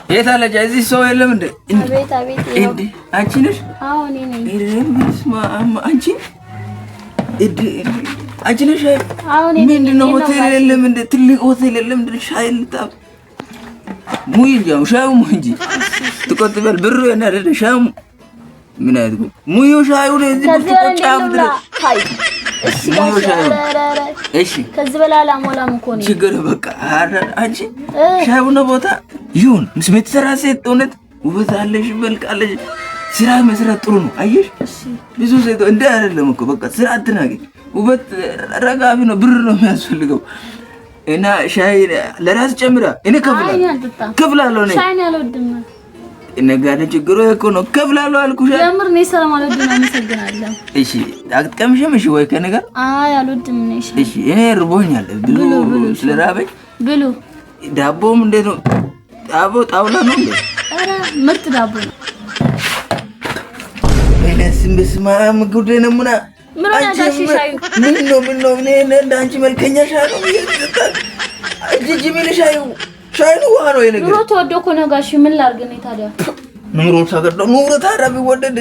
የት አለች? እዚህ ሰው የለም እንዴ? አቤት አቤት። እንዴ አንቺ ነሽ? አዎ እኔ ነኝ። አንቺ አንቺ ነሽ? አዎ እኔ ነኝ። ምንድነው ሆቴል የለም እንዴ? ትልቅ ሆቴል የለም እንዴ? ሻይ ልጣብ ሙይ እንጂ ሻዩ ሙይ እንጂ ትቆጥበል ብሩ የናደደ ሻዩ ምን አይደል? ሙዩ ሻዩ ነው እዚህ ቁጭ አብድረ ሀይ እሺ እሺ ከዚህ በላይ አላሞላም እኮ ነው ችግር በቃ አንቺ ሻዩና ቦታ ይሁን ስሜት ሰራ ሴት እውነት ውበት አለሽ መልካለሽ ስራ መስራት ጥሩ ነው አየሽ ብዙ ሴት እንደ አይደለም እኮ በቃ ስራ አትናገ ውበት ረጋቢ ነው ብር ነው የሚያስፈልገው እና ሻይ ለራስ ጨምራ እኔ ከፍላለሁ ነው ሻይ አልወድም ነጋዴ ችግሩ እኮ ነው ከፍላለሁ አልኩሽ ለምር ነው ሰላም አልወድም አመሰግናለሁ እሺ አትቀምሽም እሺ ወይ ከነጋ አይ አልወድም ነው እሺ እኔ ርቦኛል ብሉ ስለራበኝ ብሉ ዳቦም እንዴት ነው ዳቦ ጣውላ ነው እንዴ አረ ምርጥ ዳቦ ነው እኔስ በስማም ጉዴ ነው ምና ምን ነው እኔ እንዳንቺ መልከኛ ሻይ ነው ይዘጣል እጅ ምን ሻይ ነው ውሃ ነው የነገር ኑሮ ተወዶ እኮ ነው ጋሽ ምን ላድርግ ነው ታዲያ ኑሮ ተገዶ ኑሮ ታዲያ ቢወደድ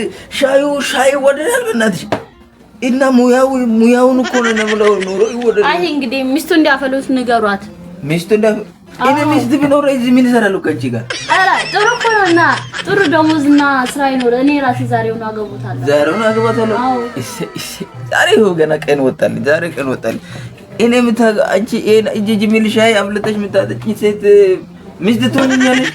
ሻይ ወደዳል በእናትሽ እና ሙያውን እኮ ነው የምለው ኑሮ ይወደድ አይ እንግዲህ ሚስቱ እንዲያፈሉት ንገሯት ሚስቱ እኔ ሚስት ቢኖር እዚህ ምን ይሰራሉ ከአንቺ ጋር አረ ጥሩ እኮ ነውና ጥሩ ደሞዝና ስራ ይኖር እኔ ራሴ ዛሬውን አገባታለሁ ዛሬው ገና ቀን ወጣልኝ ዛሬ ቀን ወጣልኝ እኔ አንቺ እጅ ሚል ሻይ አብለተሽ ምታጠጪ ሴት ሚስት ትሆኛለሽ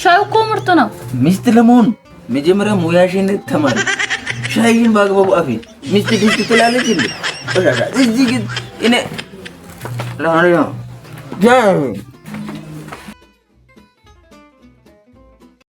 ሻይ እኮ ምርጥ ነው ሚስት ለመሆን መጀመሪያ ሙያሽን ተማሪ ሻይን ባግባቡ አፊ ሚስት ትላለች እንዴ እዚህ ግን እኔ ለማንኛውም